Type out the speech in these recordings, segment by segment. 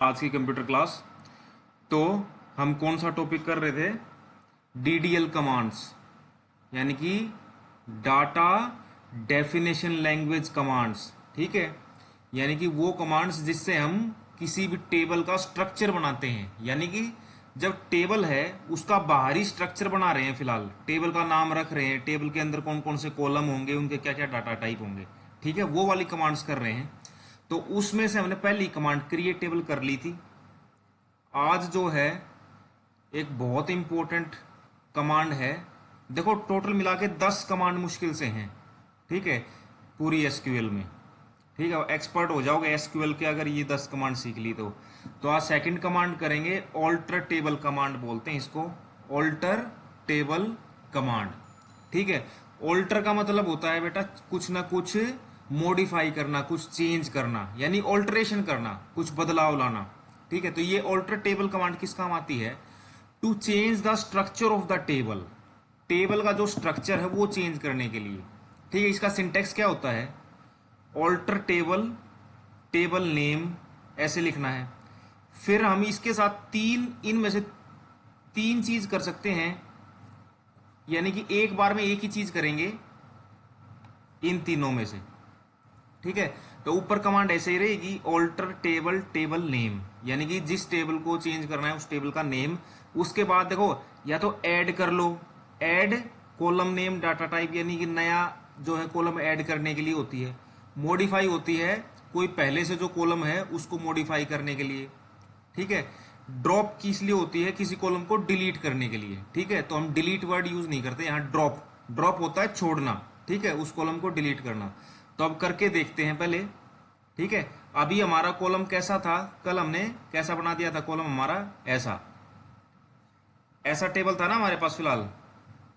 आज की computer class. तो हम कौन सा टॉपिक कर रहे थे? डीडीएल कमांड्स, यानी कि डाटा डेफिनेशन लैंग्वेज कमांड्स। ठीक है, यानी कि वो कमांड्स जिससे हम किसी भी टेबल का स्ट्रक्चर बनाते हैं। यानी कि जब टेबल है उसका बाहरी स्ट्रक्चर बना रहे हैं, फिलहाल टेबल का नाम रख रहे हैं, टेबल के अंदर कौन कौन से कॉलम होंगे, उनके क्या क्या डाटा टाइप होंगे। ठीक है, वो वाली कमांड्स कर रहे हैं। तो उसमें से हमने पहली कमांड क्रिएट टेबल कर ली थी। आज जो है एक बहुत इंपॉर्टेंट कमांड है। देखो, टोटल मिला के 10 कमांड मुश्किल से हैं। ठीक है, पूरी एसक्यूएल में। ठीक है, एक्सपर्ट हो जाओगे एसक्यूएल के अगर ये 10 कमांड सीख ली तो आज सेकंड कमांड करेंगे, ऑल्टर टेबल कमांड बोलते हैं इसको, ऑल्टर टेबल कमांड। ठीक है, ऑल्टर का मतलब होता है बेटा कुछ ना कुछ मॉडिफाई करना, कुछ चेंज करना, यानी ऑल्टरेशन करना, कुछ बदलाव लाना। ठीक है, तो ये ऑल्टर टेबल कमांड किस काम आती है? To change the structure of the table. Table का जो स्ट्रक्चर है वो चेंज करने के लिए। ठीक है, इसका सिंटेक्स क्या होता है? ऑल्टर टेबल, टेबल नेम, ऐसे लिखना है। फिर हम इसके साथ इनमें से तीन चीज कर सकते हैं, यानी कि एक बार में एक ही चीज करेंगे इन तीनों में से। ठीक है, तो ऊपर कमांड ऐसे ही रहेगी, ऑल्टर टेबल, टेबल नेम, यानी कि जिस टेबल को चेंज करना है उस टेबल का नेम। उसके बाद देखो, या तो ऐड कर लो, add column name data type, यानी कि नया जो है कॉलम ऐड करने के लिए होती है। मॉडिफाई होती है कोई पहले से जो कॉलम है उसको मॉडिफाई करने के लिए। ठीक है, ड्रॉप किस लिए होती है? किसी कॉलम को डिलीट करने के लिए। ठीक है, तो हम डिलीट वर्ड यूज नहीं करते यहाँ, ड्रॉप। ड्रॉप होता है छोड़ना। ठीक है, उस कॉलम को डिलीट करना। तो अब करके देखते हैं पहले। ठीक है, अभी हमारा कॉलम कैसा था? कल हमने कैसा बना दिया था कॉलम हमारा? ऐसा ऐसा टेबल था ना हमारे पास फिलहाल,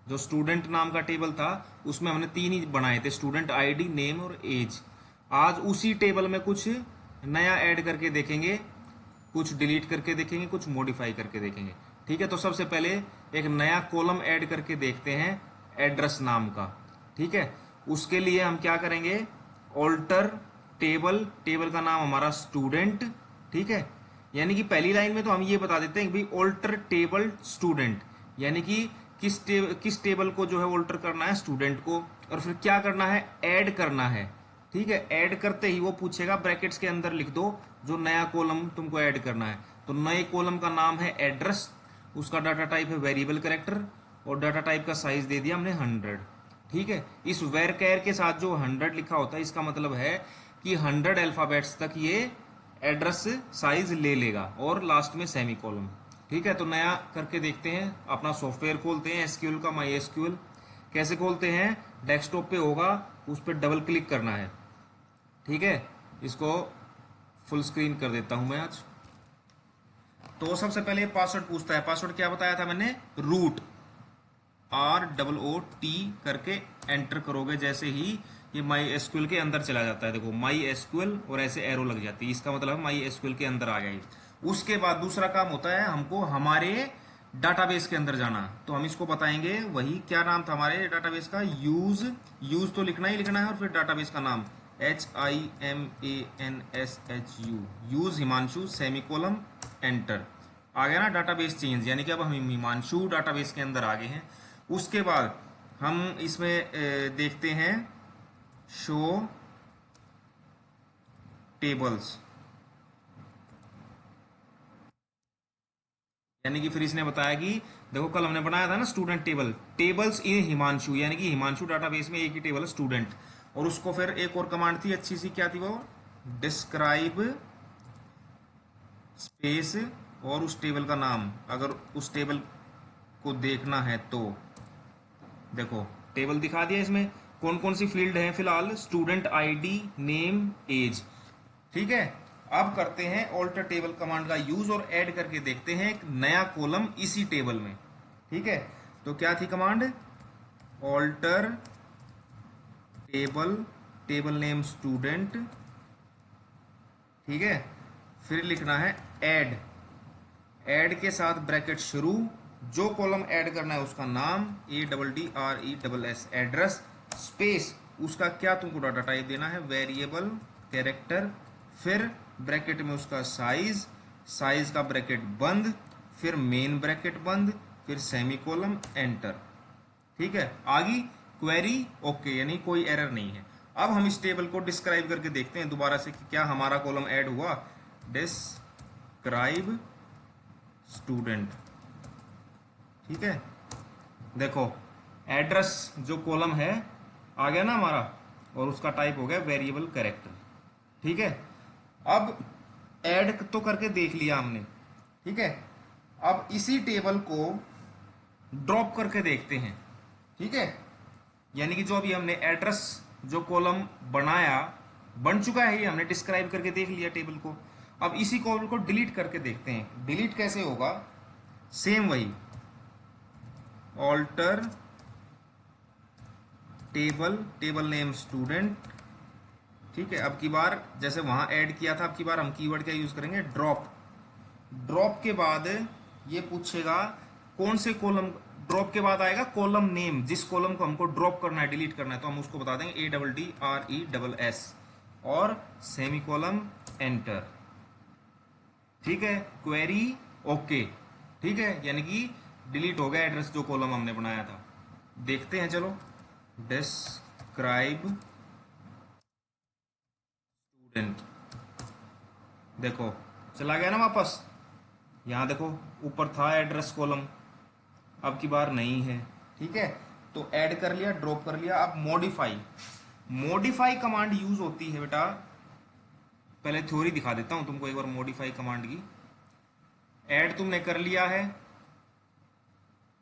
जो स्टूडेंट नाम का टेबल था उसमें हमने तीन ही बनाए थे, स्टूडेंट आईडी, नेम और एज। आज उसी टेबल में कुछ नया ऐड करके देखेंगे, कुछ डिलीट करके देखेंगे, कुछ मॉडिफाई करके देखेंगे। ठीक है, तो सबसे पहले एक नया कॉलम ऐड करके देखते हैं, एड्रेस नाम का। ठीक है, उसके लिए हम क्या करेंगे? ऑल्टर टेबल, टेबल का नाम हमारा स्टूडेंट। ठीक है, यानी कि पहली लाइन में तो हम ये बता देते हैं कि भाई ऑल्टर टेबल स्टूडेंट, यानी कि किस टेबल को जो है ऑल्टर करना है? स्टूडेंट को। और फिर क्या करना है? ऐड करना है। ठीक है, ऐड करते ही वो पूछेगा ब्रैकेट्स के अंदर लिख दो जो नया कॉलम तुमको ऐड करना है। तो नए कॉलम का नाम है एड्रेस, उसका डाटा टाइप है वेरिएबल कैरेक्टर, और डाटा टाइप का साइज दे दिया हमने 100। ठीक है, इस वेर कैर के साथ जो 100 लिखा होता है इसका मतलब है कि 100 अल्फाबेट्स तक ये एड्रेस साइज ले लेगा, और लास्ट में सेमी कॉलम। ठीक है, तो नया करके देखते हैं। अपना सॉफ्टवेयर खोलते हैं एसक्यूएल का, माई एसक्यूएल। कैसे खोलते हैं? डेस्कटॉप पे होगा, उस पर डबल क्लिक करना है। ठीक है, इसको फुल स्क्रीन कर देता हूं मैं आज। तो सबसे पहले पासवर्ड पूछता है। पासवर्ड क्या बताया था मैंने? रूट, ROOT करके एंटर करोगे जैसे ही ये माई एसक्यूएल के अंदर चला जाता है। देखो माई एसक्यूएल और ऐसे एरो लग जाती है, इसका मतलब माई एसक्यूएल के अंदर आ गया। उसके बाद दूसरा काम होता है हमको हमारे डाटाबेस के अंदर जाना। तो हम इसको बताएंगे, वही क्या नाम था हमारे डाटाबेस का? यूज तो लिखना ही लिखना है, और फिर डाटाबेस का नाम HIMANSHU, यूज हिमांशु, सेमीकोलम, एंटर। आ गया ना डाटाबेस चेंज, यानी कि अब हम हिमांशु डाटाबेस के अंदर आ गए हैं। उसके बाद हम इसमें देखते हैं शो टेबल्स, यानी कि फिर इसने बताया कि देखो कल हमने बनाया था ना स्टूडेंट टेबल, टेबल्स इन हिमांशु, यानी कि हिमांशु डाटाबेस में एक ही टेबल है स्टूडेंट। और उसको फिर एक और कमांड थी अच्छी सी, क्या थी वो? डिस्क्राइब स्पेस और उस टेबल का नाम, अगर उस टेबल को देखना है तो देखो टेबल दिखा दिया। इसमें कौन कौन सी फील्ड है फिलहाल? Student ID, name, age. ठीक है, अब करते हैं ऑल्टर टेबल कमांड का यूज और ऐड करके देखते हैं एक नया कॉलम इसी टेबल में। ठीक है, तो क्या थी command? Alter table, table name student. ठीक है, फिर लिखना है ऐड, ऐड के साथ ब्रैकेट शुरू, जो कॉलम ऐड करना है उसका नाम ADDRESS, एड्रेस, स्पेस, उसका क्या तुमको डाटा टाइप देना है? वेरिएबल कैरेक्टर, फिर ब्रैकेट में उसका साइज, साइज का ब्रैकेट बंद, फिर मेन ब्रैकेट बंद, फिर सेमीकोलन, एंटर। ठीक है, आगे क्वेरी ओके, यानी कोई एरर नहीं है। अब हम इस टेबल को डिस्क्राइब करके देखते हैं दोबारा से कि क्या हमारा कॉलम ऐड हुआ। Describe student. ठीक है, देखो एड्रेस जो कॉलम है आ गया ना हमारा, और उसका टाइप हो गया वेरिएबल कैरेक्टर। ठीक है, अब ऐड तो करके देख लिया हमने। ठीक है, अब इसी टेबल को ड्रॉप करके देखते हैं। ठीक है, यानी कि जो अभी हमने एड्रेस जो कॉलम बनाया, बन चुका है, ये हमने डिस्क्राइब करके देख लिया टेबल को। अब इसी कॉलम को डिलीट करके देखते हैं। डिलीट कैसे होगा, सेम वही alter table, table name student. ठीक है, अब की बार जैसे वहां ऐड किया था, अब की बार हम कीवर्ड क्या यूज करेंगे, ड्रॉप। ड्रॉप के बाद ये पूछेगा कौन से कॉलम, ड्रॉप के बाद आएगा कॉलम नेम, जिस कॉलम को हमको ड्रॉप करना है, डिलीट करना है, तो हम उसको बता देंगे ADDRESS और सेमीकोलन, एंटर। ठीक है, क्वेरी ओके। ठीक है, यानी कि डिलीट हो गया एड्रेस जो कॉलम हमने बनाया था। देखते हैं, चलो डिस्क्राइब स्टूडेंट। देखो चला गया ना वापस, यहां देखो ऊपर था एड्रेस कॉलम, अब की बार नहीं है। ठीक है, तो ऐड कर लिया, ड्रॉप कर लिया। अब मॉडिफाई, मॉडिफाई कमांड यूज होती है बेटा, पहले थ्योरी दिखा देता हूं तुमको एक बार मॉडिफाई कमांड की। ऐड तुमने कर लिया है,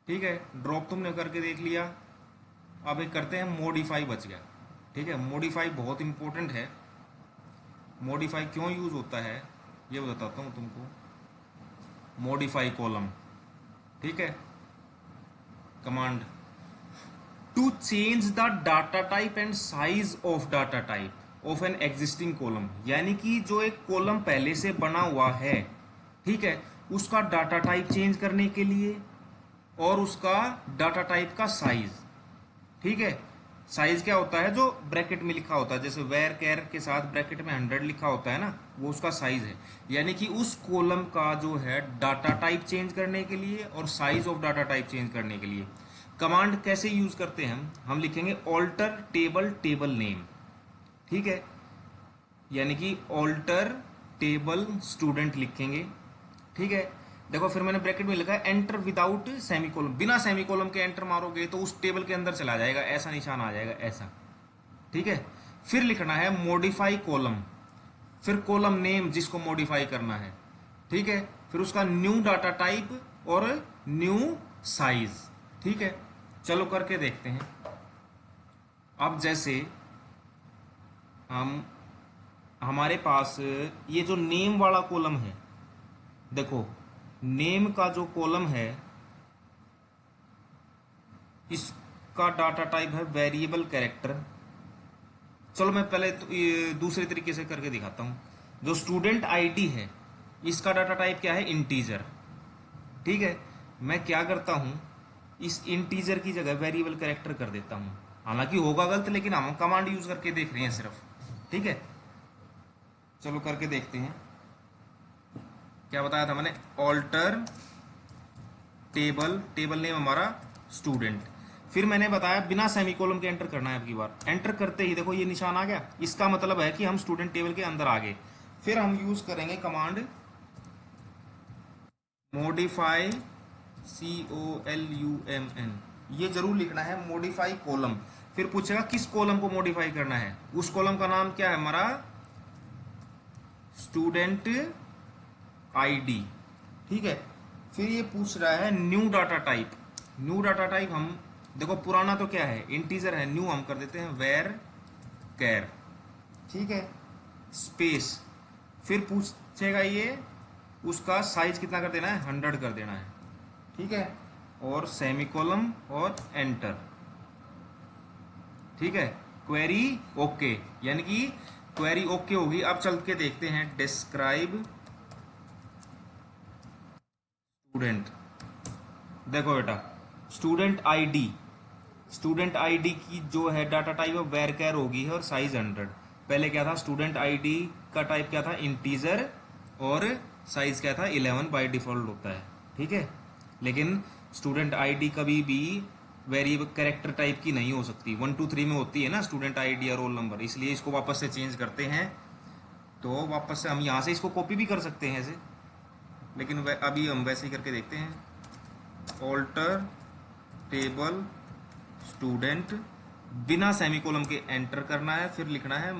ठीक है, ड्रॉप तुमने करके देख लिया। अब एक करते हैं मॉडिफाई, बच गया। ठीक है, मॉडिफाई बहुत इंपॉर्टेंट है। मॉडिफाई क्यों यूज होता है ये बताता हूं तुमको। मॉडिफाई कॉलम, ठीक है, command to change the data type and size of data type of an existing column, यानी कि जो एक कॉलम पहले से बना हुआ है, ठीक है, उसका डाटा टाइप चेंज करने के लिए और उसका डाटा टाइप का साइज। ठीक है, साइज क्या होता है, जो ब्रैकेट में लिखा होता है, जैसे वेर कैर के साथ ब्रैकेट में 100 लिखा होता है ना, वो उसका साइज है। यानी कि उस कॉलम का जो है डाटा टाइप चेंज करने के लिए और size of data type change करने के लिए कमांड कैसे यूज करते हैं हम लिखेंगे ऑल्टर टेबल, टेबल नेम। ठीक है, यानी कि ऑल्टर टेबल स्टूडेंट लिखेंगे। ठीक है, देखो फिर मैंने ब्रैकेट में लिखा है एंटर विदाउट सेमीकोलन, बिना सेमीकोलन के एंटर मारोगे तो उस टेबल के अंदर चला जाएगा, ऐसा निशान आ जाएगा, ऐसा। ठीक है, फिर लिखना है मॉडिफाई कॉलम, फिर कॉलम नेम जिसको मॉडिफाई करना है। ठीक है, फिर उसका न्यू डाटा टाइप और न्यू साइज। ठीक है, चलो करके देखते हैं। अब जैसे हमारे पास ये जो नेम वाला कॉलम है, देखो नेम का जो कॉलम है इसका डाटा टाइप है वेरिएबल कैरेक्टर। चलो मैं पहले तो दूसरे तरीके से करके दिखाता हूं। जो स्टूडेंट आईडी है इसका डाटा टाइप क्या है, इंटीजर। ठीक है, मैं क्या करता हूं, इस इंटीजर की जगह वेरिएबल कैरेक्टर कर देता हूं। हालांकि होगा गलत, लेकिन हम कमांड यूज करके देख रहे हैं सिर्फ। ठीक है, चलो करके देखते हैं। क्या बताया था मैंने, ऑल्टर टेबल, टेबल नेम हमारा स्टूडेंट। फिर मैंने बताया बिना सेमीकोलन के एंटर करना है। अब की बार एंटर करते ही देखो ये निशान आ गया, इसका मतलब है कि हम स्टूडेंट टेबल के अंदर आ गए। फिर हम यूज करेंगे कमांड मॉडिफाई, COLUMN, ये जरूर लिखना है, मॉडिफाई कॉलम। फिर पूछेगा किस कॉलम को मॉडिफाई करना है, उस कॉलम का नाम क्या है हमारा, स्टूडेंट आईडी। ठीक है, फिर ये पूछ रहा है new data type. New data type हम देखो पुराना तो क्या है, इंटीजर है, न्यू हम कर देते हैं वेर कैर। ठीक है, स्पेस, फिर पूछेगा ये उसका साइज कितना कर देना है, 100 कर देना है। ठीक है, और सेमीकोलन और एंटर। ठीक है, क्वेरी ओके, यानी कि क्वेरी ओके होगी। अब चल के देखते हैं डिस्क्राइब स्टूडेंट। देखो बेटा स्टूडेंट आईडी, स्टूडेंट आईडी की जो है डाटा टाइप ऑफ वेर कैर होगी है और साइज 100। पहले क्या था, स्टूडेंट आईडी का टाइप क्या था, इंटीजर और साइज क्या था 11 बाय डिफॉल्ट होता है, ठीक है। लेकिन स्टूडेंट आईडी कभी भी वेरिएबल कैरेक्टर टाइप की नहीं हो सकती, 1 2 3 में होती है ना स्टूडेंट आईडी या रोल नंबर, इसलिए इसको वापस से चेंज करते हैं। तो वापस से हम यहाँ से इसको कॉपी भी कर सकते हैं ऐसे, लेकिन अभी हम वैसे ही करके देखते हैं। ऑल्टर टेबल स्टूडेंट, बिना सेमीकोलन के एंटर करना है, फिर लिखना है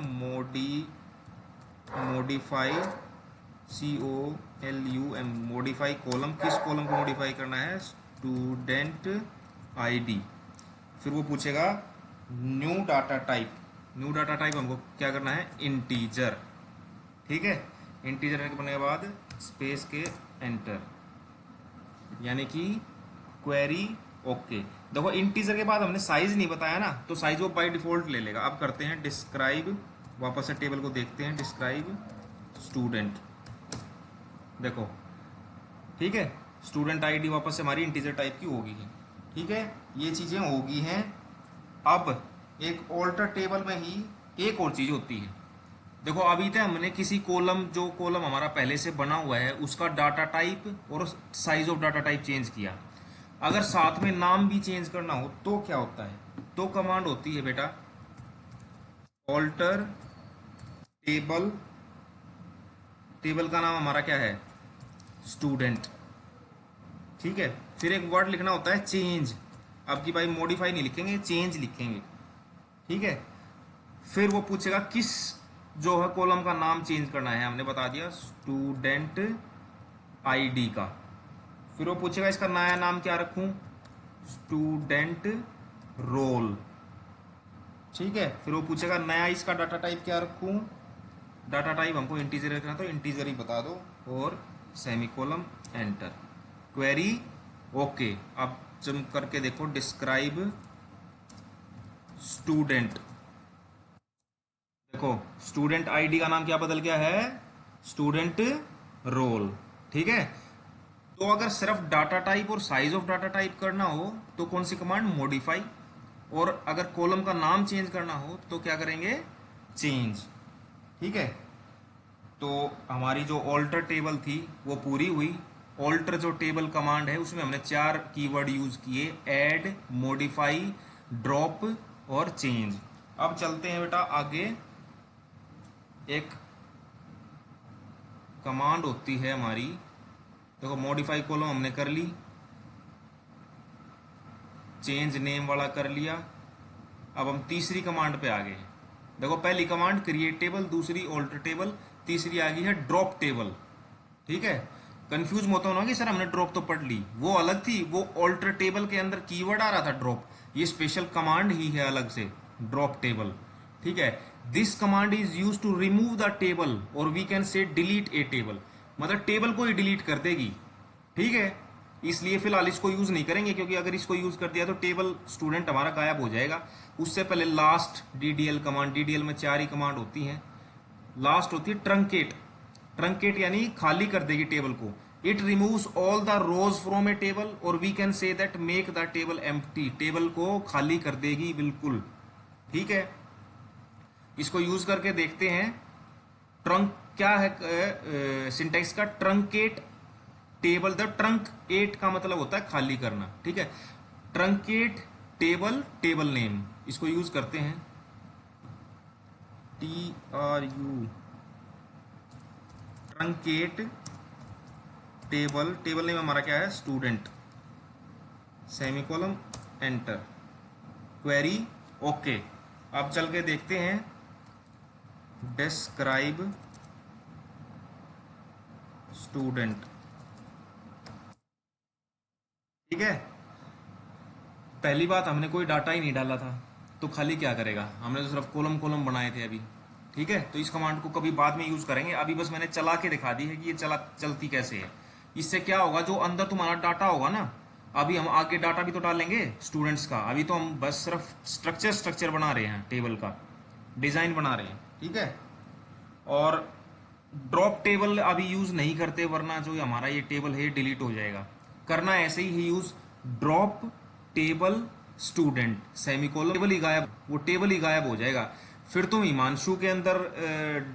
मॉडिफाई COLUM, मॉडिफाई कॉलम, किस कॉलम को मॉडिफाई करना है, स्टूडेंट आईडी। फिर वो पूछेगा new data type, new data type हमको क्या करना है, इंटीजर, ठीक है। इंटीजर करने के बाद स्पेस के एंटर, यानी कि क्वेरी ओके। देखो इंटीजर के बाद हमने साइज नहीं बताया ना, तो साइज वो बाय डिफॉल्ट ले लेगा। अब करते हैं डिस्क्राइब, वापस से टेबल को देखते हैं, डिस्क्राइब स्टूडेंट, देखो ठीक है, स्टूडेंट आईडी वापस से हमारी इंटीजर टाइप की होगी, ठीक है। ये चीजें होगी हैं। अब एक ऑल्टर टेबल में ही एक और चीज होती है, देखो अभी तक हमने किसी कॉलम, जो कॉलम हमारा पहले से बना हुआ है उसका डाटा टाइप और size of data type change किया। अगर साथ में नाम भी चेंज करना हो तो क्या होता है, तो कमांड होती है बेटा ऑल्टर टेबल, टेबल का नाम हमारा क्या है, स्टूडेंट, ठीक है। फिर एक वर्ड लिखना होता है चेंज, अब की भाई मॉडिफाई नहीं लिखेंगे, चेंज लिखेंगे, ठीक है। फिर वो पूछेगा किस जो है कॉलम का नाम चेंज करना है, हमने बता दिया स्टूडेंट आईडी का। फिर वो पूछेगा इसका नया नाम क्या रखूं, स्टूडेंट रोल, ठीक है। फिर वो पूछेगा नया इसका डाटा टाइप क्या रखूं, डाटा टाइप हमको इंटीजर रखना तो इंटीजर ही बता दो, और सेमीकोलन एंटर, क्वेरी ओके। अब जब करके देखो डिस्क्राइब स्टूडेंट, देखो स्टूडेंट आईडी का नाम क्या बदल गया है, स्टूडेंट रोल, ठीक है। तो अगर सिर्फ डाटा टाइप और साइज ऑफ डाटा टाइप करना हो तो कौन सी कमांड, मॉडिफाई, और अगर कॉलम का नाम चेंज करना हो तो क्या करेंगे, चेंज, ठीक है। तो हमारी जो ऑल्टर टेबल थी वो पूरी हुई। ऑल्टर जो टेबल कमांड है उसमें हमने 4 कीवर्ड यूज किए, ऐड, मॉडिफाई, ड्रॉप और चेंज। अब चलते हैं बेटा आगे, एक कमांड होती है हमारी, देखो मॉडिफाई कॉलम हमने कर ली, चेंज नेम वाला कर लिया। अब हम तीसरी कमांड पे आ गए। देखो पहली कमांड क्रिएट टेबल, दूसरी ऑल्टर टेबल, तीसरी आ गई है ड्रॉप टेबल, ठीक है। कंफ्यूज मत होना कि सर हमने ड्रॉप तो पढ़ ली, वो अलग थी, वो ऑल्टर टेबल के अंदर कीवर्ड आ रहा था ड्रॉप, ये स्पेशल कमांड ही है अलग से, ड्रॉप टेबल, ठीक है। This command is use to remove the table और we can say delete a table, मतलब टेबल को ही डिलीट कर देगी, ठीक है। इसलिए फिलहाल इसको यूज नहीं करेंगे, क्योंकि अगर इसको यूज कर दिया तो टेबल स्टूडेंट हमारा गायब हो जाएगा। उससे पहले लास्ट डीडीएल कमांड, डीडीएल में 4 ही कमांड होती हैं। लास्ट होती है ट्रंकेट, ट्रंकेट यानी खाली कर देगी टेबल को। It removes all the rows from a table और we can say that make the table empty, table को खाली कर देगी बिल्कुल, ठीक है। इसको यूज करके देखते हैं। ट्रंक क्या है सिंटेक्स का, truncate table, the truncate का मतलब होता है खाली करना, ठीक है। ट्रंकेट टेबल, टेबल नेम, इसको यूज करते हैं TRU, truncate table, table name हमारा क्या है, student, semicolon enter, query okay. अब चल के देखते हैं डिस्क्राइब स्टूडेंट, ठीक है। पहली बात हमने कोई डाटा ही नहीं डाला था, तो खाली क्या करेगा, हमने तो सिर्फ कॉलम कॉलम बनाए थे अभी, ठीक है। तो इस कमांड को कभी बाद में यूज करेंगे, अभी बस मैंने चला के दिखा दी है कि ये चलती कैसे है। इससे क्या होगा, जो अंदर तुम्हारा डाटा होगा ना, अभी हम आगे डाटा भी तो डालेंगे स्टूडेंट्स का, अभी तो हम बस सिर्फ स्ट्रक्चर बना रहे हैं, टेबल का डिजाइन बना रहे हैं, ठीक है। और ड्रॉप टेबल अभी यूज नहीं करते, वरना जो हमारा ये टेबल है डिलीट हो जाएगा। करना ऐसे ही use drop table student, semicolon, table ही गायब, वो टेबल ही गायब हो जाएगा। फिर तुम हिमांशु के अंदर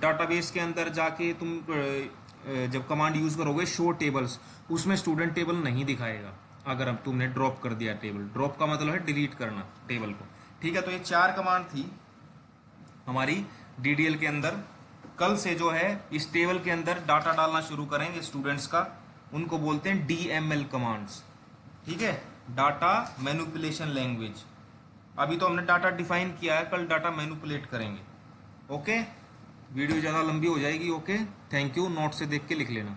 डाटाबेस के अंदर जाके तुम जब कमांड यूज करोगे शो टेबल्स, उसमें स्टूडेंट टेबल नहीं दिखाएगा अगर अब तुमने ड्रॉप कर दिया टेबल। ड्रॉप का मतलब है डिलीट करना टेबल को। ठीक है, तो ये 4 कमांड थी हमारी डीडीएल के अंदर। कल से जो है इस टेबल के अंदर डाटा डालना शुरू करेंगे स्टूडेंट्स का, उनको बोलते हैं डीएमएल कमांड्स। ठीक है, डाटा मैनिपुलेशन लैंग्वेज। अभी तो हमने डाटा डिफाइन किया है, कल डाटा मैनिपुलेट करेंगे। ओके, वीडियो ज़्यादा लंबी हो जाएगी। Okay, thank you. नोट से देख के लिख लेना।